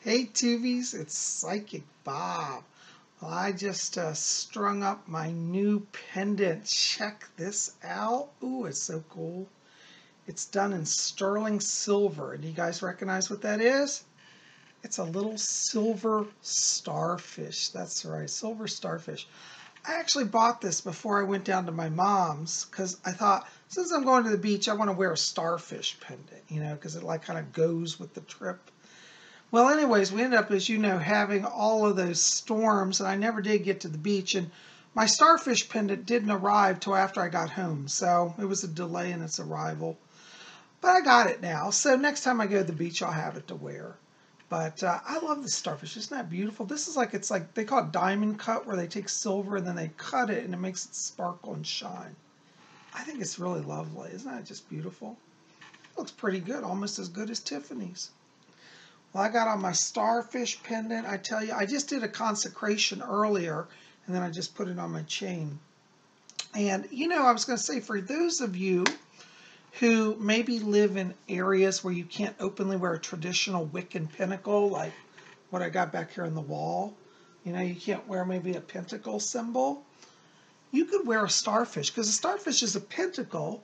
Hey Tubies, it's Psychic Bob. Well, I just strung up my new pendant. Check this out. Ooh, it's so cool. It's done in sterling silver. Do you guys recognize what that is? It's a little silver starfish. That's right, silver starfish. I actually bought this before I went down to my mom's because I thought, since I'm going to the beach, I want to wear a starfish pendant, because it like kind of goes with the trip. Well, anyways, we ended up, as you know, having all of those storms, and I never did get to the beach, and my starfish pendant didn't arrive till after I got home, so it was a delay in its arrival. But I got it now, so next time I go to the beach, I'll have it to wear. But I love the starfish. Isn't that beautiful? This is it's like, they call it diamond cut, where they take silver and then they cut it, and it makes it sparkle and shine. I think it's really lovely. Isn't that just beautiful? It looks pretty good, almost as good as Tiffany's. Well, I got on my starfish pendant. I tell you, I just did a consecration earlier, and then I just put it on my chain. And, I was going to say, for those of you who maybe live in areas where you can't openly wear a traditional Wiccan pentacle, like what I got back here on the wall, you can't wear maybe a pentacle symbol, you could wear a starfish, because a starfish is a pentacle,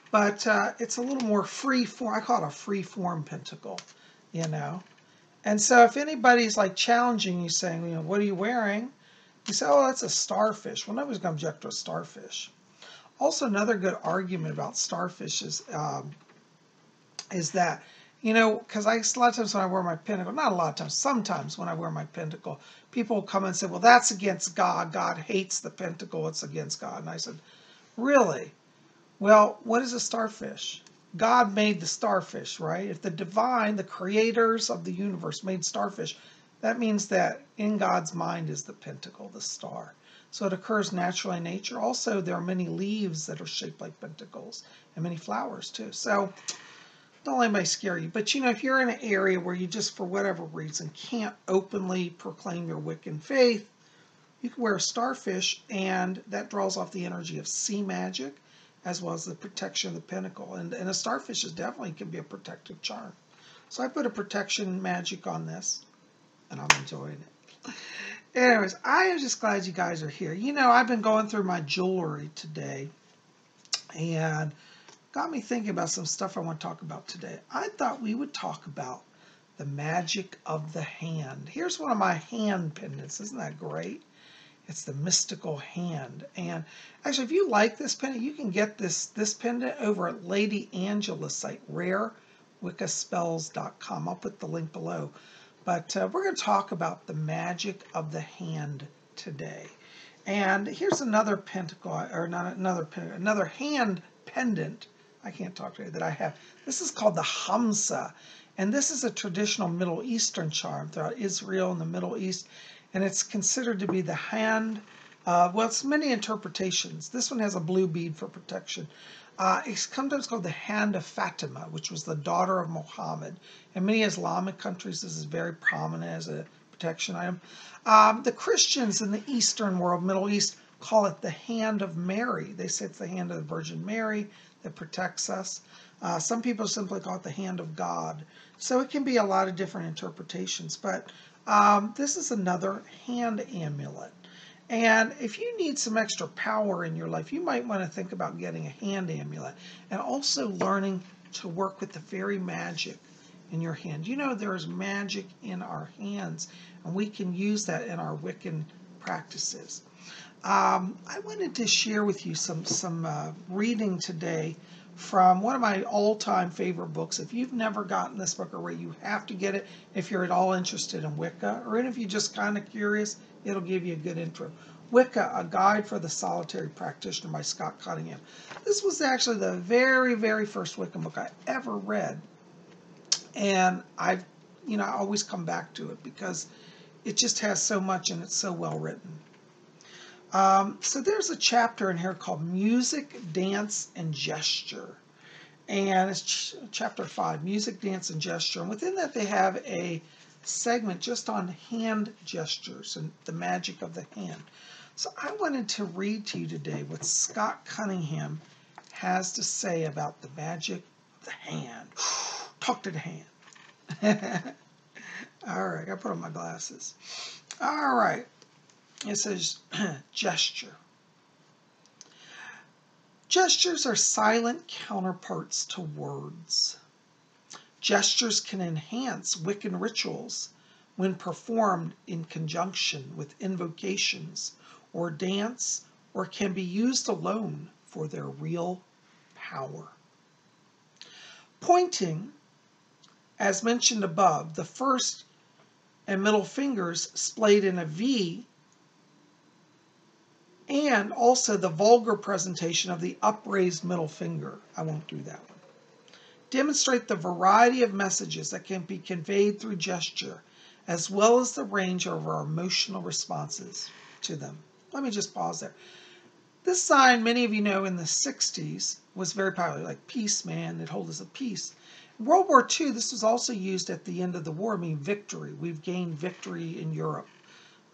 but it's a little more free form. I call it a free form pentacle. And so if anybody's like challenging you, saying, what are you wearing? You say, oh, that's a starfish. Well, nobody's going to object to a starfish. Also, another good argument about starfish is that, because a lot of times when I wear my pentacle, not a lot of times, sometimes when I wear my pentacle, people will come and say, well, that's against God. God hates the pentacle. It's against God. And I said, really? Well, what is a starfish? God made the starfish, right? If the divine, the creators of the universe made starfish, that means that in God's mind is the pentacle, the star. So it occurs naturally in nature. Also, there are many leaves that are shaped like pentacles and many flowers too. So don't let anybody scare you. But if you're in an area where you just, for whatever reason, can't openly proclaim your Wiccan faith, you can wear a starfish, and that draws off the energy of sea magic, as well as the protection of the pentacle. And a starfish definitely can be a protective charm. So I put a protection magic on this, and I'm enjoying it. Anyways, I am just glad you guys are here. I've been going through my jewelry today, and got me thinking about some stuff I want to talk about today. I thought we would talk about the magic of the hand. Here's one of my hand pendants. Isn't that great? It's the mystical hand. And actually, if you like this pendant, you can get this pendant over at Lady Angela's site, rarewiccaspells.com. I'll put the link below. But we're going to talk about the magic of the hand today. And here's another pentacle, or not another pendant, another hand pendant. I can't talk today, that I have. This is called the Hamsa. And this is a traditional Middle Eastern charm throughout Israel and the Middle East. And it's considered to be the hand, well, it's many interpretations. This one has a blue bead for protection. It's sometimes called the hand of Fatima, which was the daughter of Muhammad. In many Islamic countries, this is very prominent as a protection item. The Christians in the Eastern world, Middle East, call it the hand of Mary. They say it's the hand of the Virgin Mary that protects us. Some people simply call it the hand of God. So it can be a lot of different interpretations. But this is another hand amulet. And if you need some extra power in your life, you might want to think about getting a hand amulet and also learning to work with the very magic in your hand. There is magic in our hands, and we can use that in our Wiccan practices. I wanted to share with you some reading today from one of my all-time favorite books. If you've never gotten this book already, you have to get it if you're at all interested in Wicca, or even if you're just kind of curious, it'll give you a good intro. Wicca, A Guide for the Solitary Practitioner by Scott Cunningham. This was actually the very, very first Wiccan book I ever read. And I always come back to it because it just has so much and it's so well written. So there's a chapter in here called Music, Dance, and Gesture. And it's chapter 5, Music, Dance, and Gesture. And within that they have a segment just on hand gestures and the magic of the hand. So I wanted to read to you today what Scott Cunningham has to say about the magic of the hand. Talk to the hand. All right, I gotta put on my glasses. All right, it says gesture. Gestures are silent counterparts to words. Gestures can enhance Wiccan rituals when performed in conjunction with invocations or dance, or can be used alone for their real power. Pointing, as mentioned above, the first and middle fingers splayed in a V, and also the vulgar presentation of the upraised middle finger. I won't do that one. Demonstrate the variety of messages that can be conveyed through gesture, as well as the range of our emotional responses to them. Let me just pause there. This sign, many of you know, in the 60s was very popular, like peace, man, it holds us at peace. In World War II, this was also used at the end of the war, I mean victory. We've gained victory in Europe.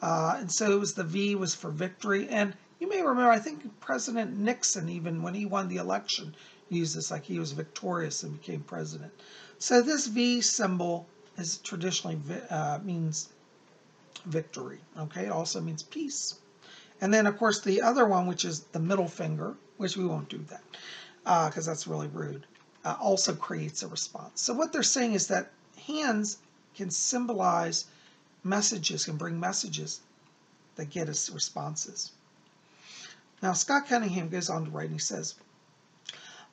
And so it was the V was for victory. And you may remember, I think President Nixon, even when he won the election, used this, like he was victorious and became president. So this V symbol is traditionally means victory. Okay, it also means peace. And then, of course, the other one, which is the middle finger, which we won't do that because that's really rude, also creates a response. So what they're saying is that hands can symbolize messages, can bring messages that get us responses. Now, Scott Cunningham goes on to write, and he says,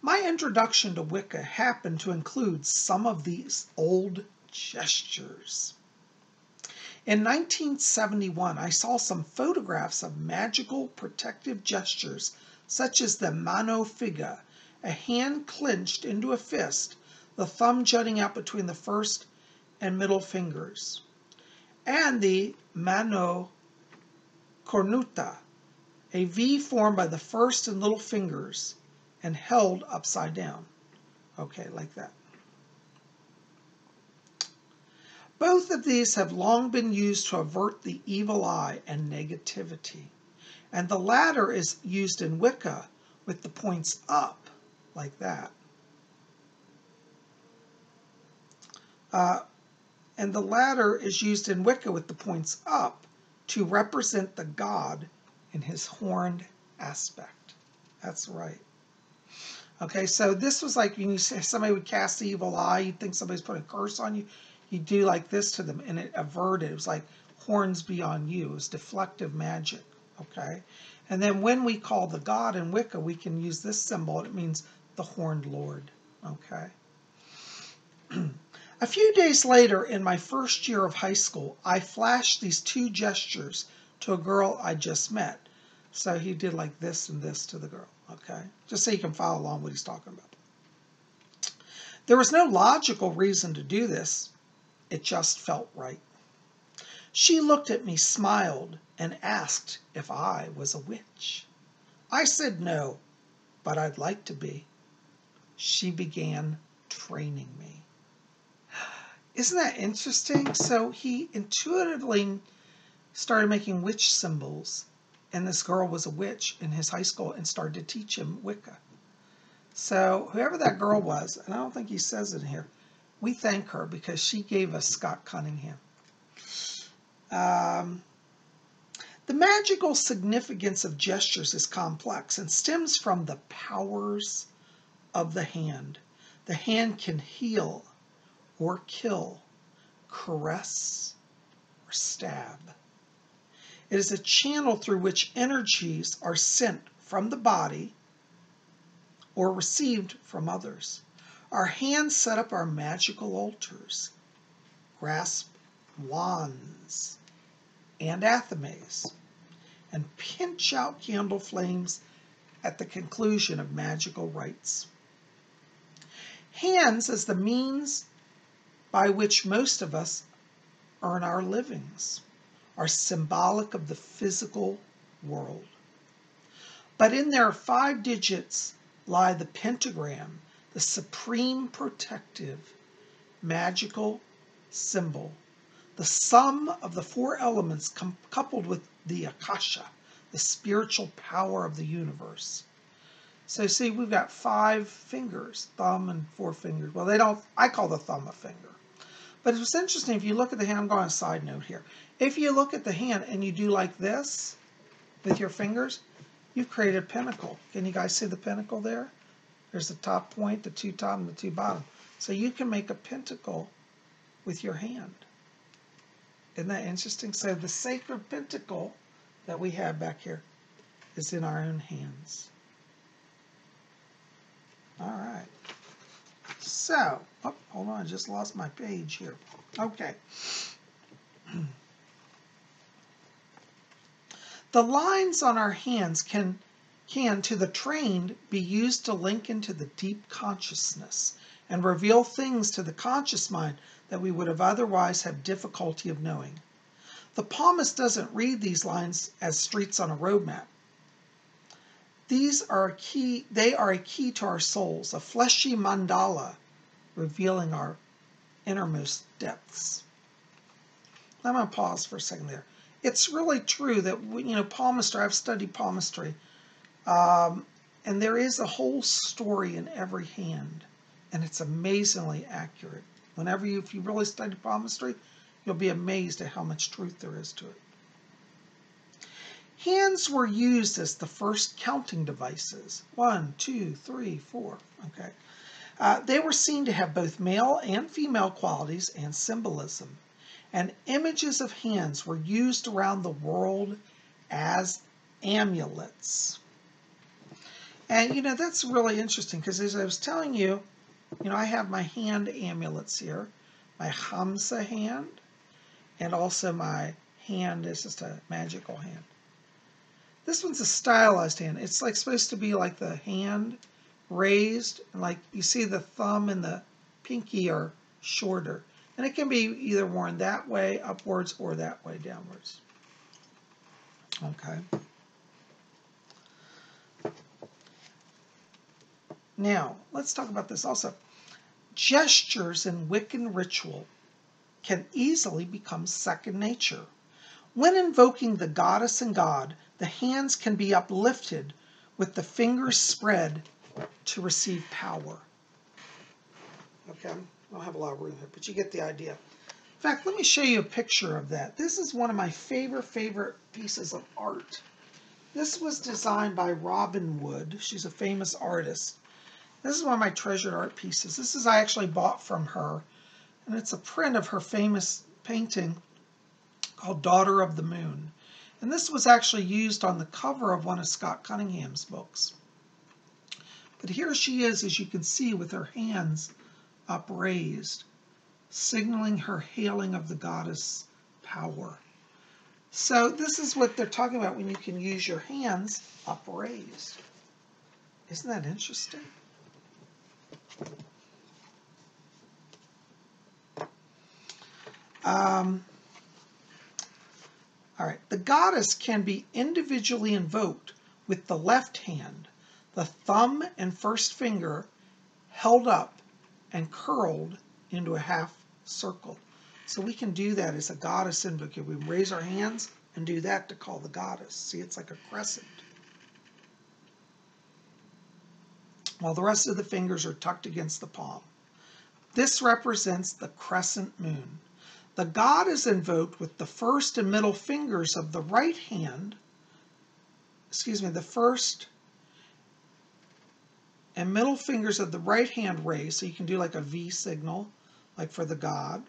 my introduction to Wicca happened to include some of these old gestures. In 1971, I saw some photographs of magical protective gestures, such as the mano figa, a hand clenched into a fist, the thumb jutting out between the first and middle fingers, and the mano cornuta, a V formed by the first and little fingers and held upside down. Okay, like that. Both of these have long been used to avert the evil eye and negativity. And the latter is used in Wicca with the points up, like that. And the latter is used in Wicca with the points up to represent the god in his horned aspect. That's right. Okay, so this was like when you say somebody would cast the evil eye, you'd think somebody's put a curse on you. You do like this to them, and it averted. It was like horns be on you. It was deflective magic, okay? And then when we call the god in Wicca, we can use this symbol. It means the horned lord, okay? A few days later, in my first year of high school, I flashed these two gestures to a girl I just met. So he did like this and this to the girl, okay? Just so you can follow along what he's talking about. There was no logical reason to do this. It just felt right. She looked at me, smiled, and asked if I was a witch. I said no, but I'd like to be. She began training me. Isn't that interesting? So he intuitively started making witch symbols, and this girl was a witch in his high school and started to teach him Wicca. So whoever that girl was, and I don't think he says it here, we thank her because she gave us Scott Cunningham. The magical significance of gestures is complex and stems from the powers of the hand. The hand can heal or kill, caress or stab. It is a channel through which energies are sent from the body or received from others. Our hands set up our magical altars, grasp wands and athames, and pinch out candle flames at the conclusion of magical rites. Hands as the means by which most of us earn our livings are symbolic of the physical world. But in their 5 digits lie the pentagram, the supreme protective, magical symbol, the sum of the 4 elements coupled with the akasha, the spiritual power of the universe. So see, we've got 5 fingers, thumb and 4 fingers. Well, they don't, I call the thumb a finger. But it was interesting, if you look at the hand, I'm going on a side note here. If you look at the hand and you do like this with your fingers, you've created a pinnacle. Can you guys see the pinnacle there? There's the top point, the two top, and the two bottom. So you can make a pentacle with your hand. Isn't that interesting? So the sacred pentacle that we have back here is in our own hands. All right. So, oh, hold on, I just lost my page here. Okay. The lines on our hands can, to the trained, be used to link into the deep consciousness and reveal things to the conscious mind that we would have otherwise had difficulty of knowing. The palmist doesn't read these lines as streets on a road map. They are a key to our souls, a fleshy mandala revealing our innermost depths. I'm going to pause for a second there. It's really true that, palmistry, I've studied palmistry, and there is a whole story in every hand, and it's amazingly accurate. If you really study palmistry, you'll be amazed at how much truth there is to it. Hands were used as the first counting devices. 1, 2, 3, 4. Okay. They were seen to have both male and female qualities and symbolism. And images of hands were used around the world as amulets. And, that's really interesting because, as I was telling you, I have my hand amulets here. My Hamsa hand, and also my hand is just a magical hand. This one's a stylized hand. It's supposed to be like the hand raised, and like you see the thumb and the pinky are shorter. And it can be either worn that way upwards or that way downwards. Okay. Now, let's talk about this also. Gestures in Wiccan ritual can easily become second nature. When invoking the goddess and god, the hands can be uplifted with the fingers spread to receive power. Okay, I don't have a lot of room here, but you get the idea. In fact, let me show you a picture of that. This is one of my favorite pieces of art. This was designed by Robin Wood. She's a famous artist. This is one of my treasured art pieces. I actually bought from her, and it's a print of her famous painting called Daughter of the Moon. And this was actually used on the cover of one of Scott Cunningham's books. But here she is, as you can see, with her hands upraised, signaling her hailing of the goddess power. So this is what they're talking about when you can use your hands upraised. Isn't that interesting? All right, the goddess can be individually invoked with the left hand, the thumb and first finger held up and curled into a half circle. So we can do that as a goddess invocation. We raise our hands and do that to call the goddess. See, it's like a crescent. While the rest of the fingers are tucked against the palm. This represents the crescent moon. The god is invoked with the first and middle fingers of the right hand, the first and middle fingers of the right hand raised, so you can do like a V signal, like for the god,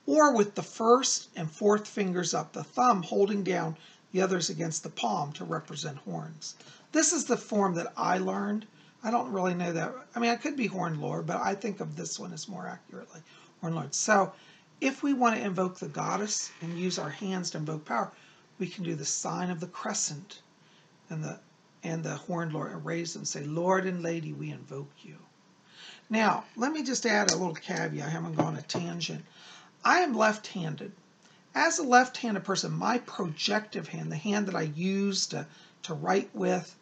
or with the first and fourth fingers up, the thumb holding down the others against the palm to represent horns. This is the form that I learned. I don't really know that. I mean, I could be horn lord, but I think of this one as more accurately horn lord. So if we want to invoke the goddess and use our hands to invoke power, we can do the sign of the crescent and the horn lord and raise them and say, Lord and Lady, we invoke you. Now, let me just add a little caveat. I haven't gone a tangent. I am left-handed. As a left-handed person, my projective hand, the hand that I use to write with,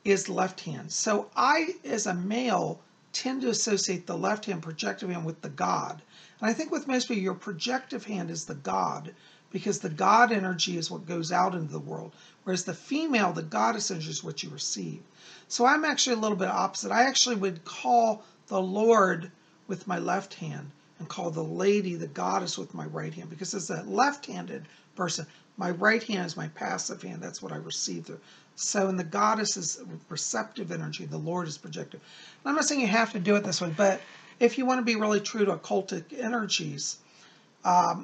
is the left hand. So I, as a male, tend to associate the left hand, projective hand, with the god. And I think with most people, your projective hand is the god, because the god energy is what goes out into the world, whereas the female, the goddess energy, is what you receive. So I'm actually a little bit opposite. I actually would call the Lord with my left hand and call the lady the goddess with my right hand, because as a left-handed person, my right hand is my passive hand. That's what I receive through. So, and the goddess is receptive energy. The Lord is projective. And I'm not saying you have to do it this way, but if you want to be really true to occultic energies,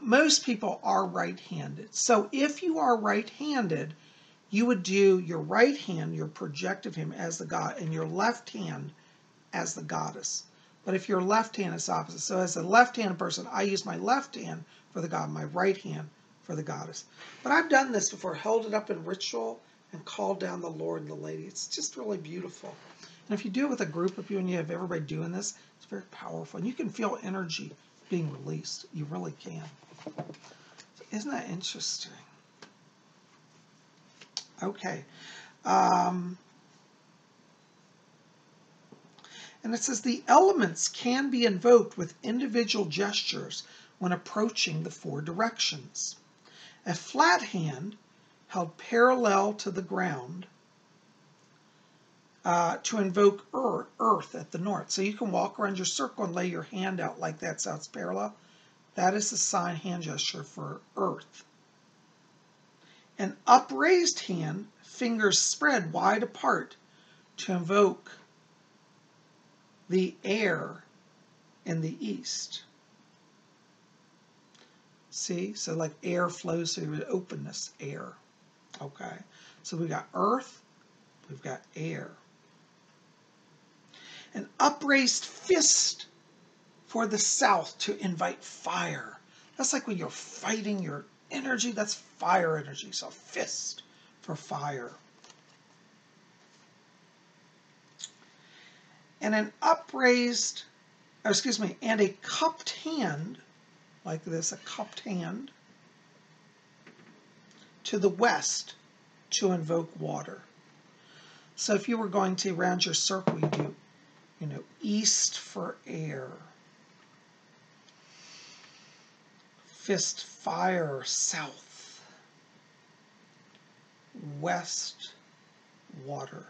most people are right-handed. So if you are right-handed, you would do your right hand, your projective hand, as the god, and your left hand as the goddess. But if your left hand is opposite, so as a left-handed person, I use my left hand for the god, my right hand for the goddess. But I've done this before, held it up in ritual and called down the Lord and the lady. It's just really beautiful. And if you do it with a group of you and you have everybody doing this, it's very powerful. And you can feel energy being released. You really can. So isn't that interesting? Okay. And it says the elements can be invoked with individual gestures when approaching the four directions. A flat hand held parallel to the ground to invoke earth at the north. So you can walk around your circle and lay your hand out like that so it's parallel. That is the sign hand gesture for earth. An upraised hand, fingers spread wide apart to invoke the air in the east. See? So like air flows through the openness, air. Okay? So we got earth, we've got air. An upraised fist for the south to invite fire. That's like when you're fighting your energy, that's fire energy. So fist for fire. And an upraised, and a cupped hand, like this, a cupped hand, to the west to invoke water. So if you were going to, around your circle, you do, east for air. Fist fire, south. West, water.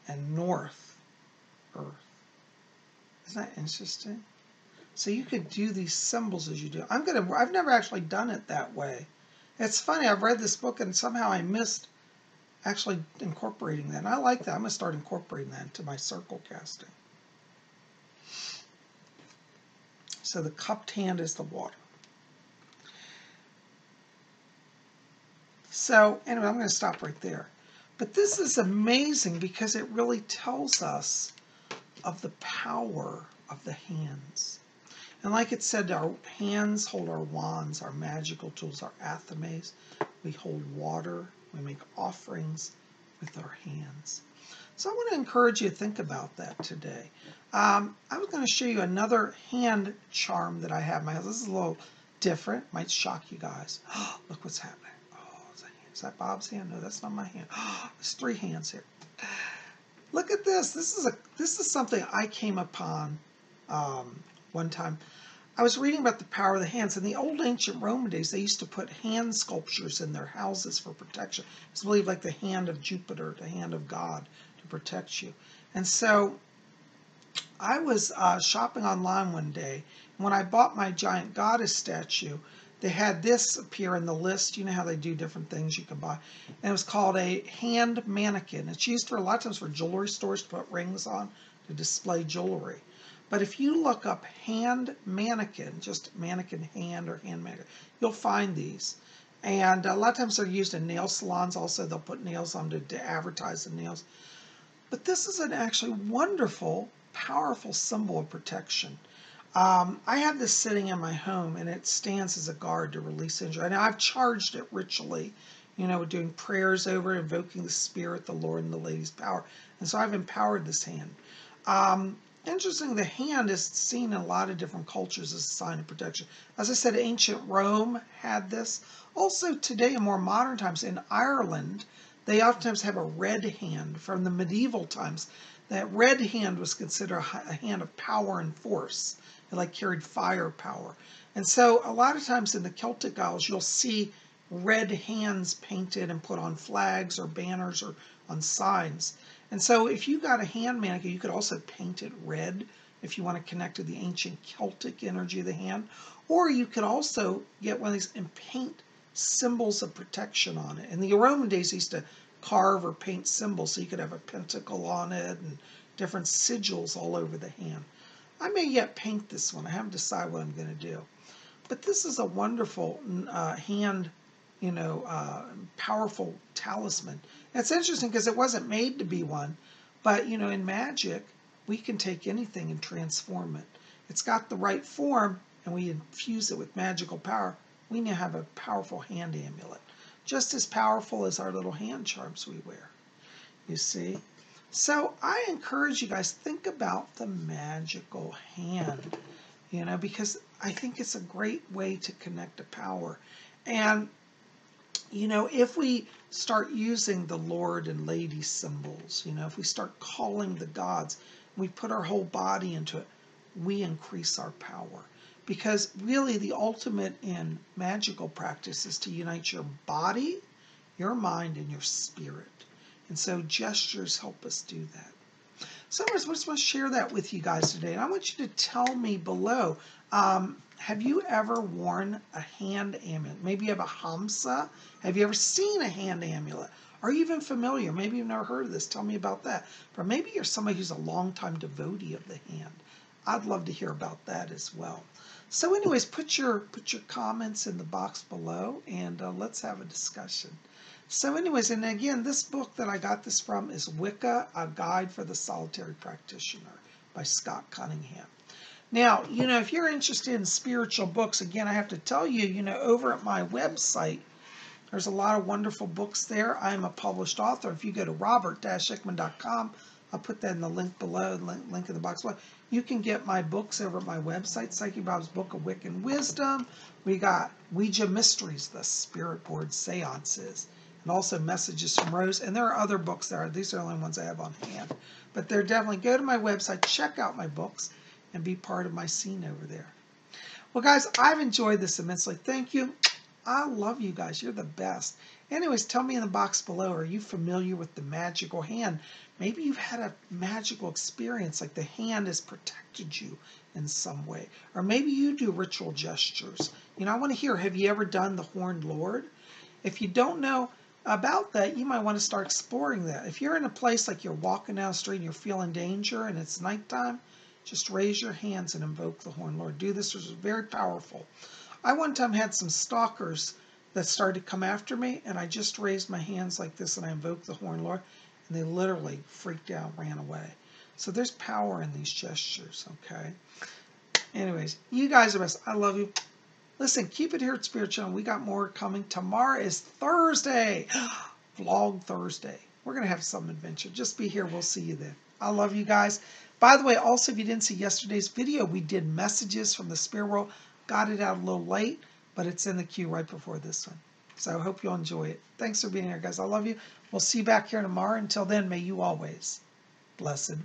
And north, earth. Isn't that interesting? So you could do these symbols as you do. I've never actually done it that way. It's funny, I've read this book and somehow I missed actually incorporating that. And I like that. I'm going to start incorporating that into my circle casting. So the cupped hand is the water. So anyway, I'm going to stop right there. But this is amazing because it really tells us of the power of the hands. And like it said, our hands hold our wands, our magical tools, our athames. We hold water. We make offerings with our hands. So I want to encourage you to think about that today. I was going to show you another hand charm that I have in my house. This is a little different. Might shock you guys. Look what's happening. Is that Bob's hand? No, that's not my hand. There's three hands here. Look at this. This is something I came upon one time. I was reading about the power of the hands. In the old ancient Roman days, they used to put hand sculptures in their houses for protection. It's believed like the hand of Jupiter, the hand of God, to protect you. And so I was shopping online one day, and when I bought my giant goddess statue, they had this appear in the list. You know how they do different things you can buy. And it was called a hand mannequin. It's used for a lot of times for jewelry stores to put rings on to display jewelry. But if you look up hand mannequin, just mannequin hand or hand mannequin, you'll find these. And a lot of times they're used in nail salons also. They'll put nails on to advertise the nails. But this is an actually wonderful, powerful symbol of protection. I have this sitting in my home, and it stands as a guard to release injury. Now, I've charged it ritually, doing prayers over it, invoking the Spirit, the Lord, and the Lady's power. And so I've empowered this hand. Interesting, the hand is seen in a lot of different cultures as a sign of protection. As I said, ancient Rome had this. Also today, in more modern times, in Ireland, they oftentimes have a red hand from the medieval times. That red hand was considered a hand of power and force. It like carried firepower. And so a lot of times in the Celtic Isles, you'll see red hands painted and put on flags or banners or on signs. And so if you got a hand mannequin, you could also paint it red if you want to connect to the ancient Celtic energy of the hand. Or you could also get one of these and paint symbols of protection on it. In the Roman days, they used to carve or paint symbols, so you could have a pentacle on it and different sigils all over the hand. I may yet paint this one. I haven't decided what I'm going to do. But this is a wonderful hand, powerful talisman. And it's interesting because it wasn't made to be one, but, in magic, we can take anything and transform it. It's got the right form, and we infuse it with magical power. We now have a powerful hand amulet, just as powerful as our little hand charms we wear, you see. So I encourage you guys, think about the magical hand, because I think it's a great way to connect to power. And, if we start using the Lord and Lady symbols, if we start calling the gods, we put our whole body into it, we increase our power. Because really the ultimate in magical practice is to unite your body, your mind, and your spirit. And so gestures help us do that. So I just want to share that with you guys today. And I want you to tell me below, have you ever worn a hand amulet? Maybe you have a hamsa. Have you ever seen a hand amulet? Are you even familiar? Maybe you've never heard of this. Tell me about that. Or maybe you're somebody who's a longtime devotee of the hand. I'd love to hear about that as well. So anyways, put your comments in the box below, and let's have a discussion. So anyways, and again, this book that I got this from is Wicca, A Guide for the Solitary Practitioner by Scott Cunningham. Now, if you're interested in spiritual books, again, I have to tell you, over at my website, there's a lot of wonderful books there. I'm a published author. If you go to robert-hickman.com, I'll put that in the link below, link in the box below. You can get my books over at my website, Psychic Bob's Book of Wiccan Wisdom. We got Ouija Mysteries, the Spirit Board Seances, and also Messages from Rose. And there are other books there. These are the only ones I have on hand. But they're definitely, go to my website, check out my books, and be part of my scene over there. Well, guys, I've enjoyed this immensely. Thank you. I love you guys. You're the best. Anyways, tell me in the box below, are you familiar with the magical hand? Maybe you've had a magical experience, like the hand has protected you in some way. Or maybe you do ritual gestures. I want to hear, have you ever done the Horned Lord? If you don't know about that, you might want to start exploring that. If you're in a place like you're walking down the street and you're feeling danger and it's nighttime, just raise your hands and invoke the Horned Lord. Do this, it's very powerful. I one time had some stalkers that started to come after me, and I just raised my hands like this and I invoked the Horned Lord, and they literally freaked out, ran away. So there's power in these gestures, okay? Anyways, you guys are best. I love you. Listen, keep it here at Spirit Channel. We got more coming. Tomorrow is Thursday. Vlog Thursday. We're going to have some adventure. Just be here. We'll see you then. I love you guys. By the way, also, if you didn't see yesterday's video, we did Messages from the Spirit World. Got it out a little late, but it's in the queue right before this one. So I hope you'll enjoy it. Thanks for being here, guys. I love you. We'll see you back here tomorrow. Until then, may you always blessed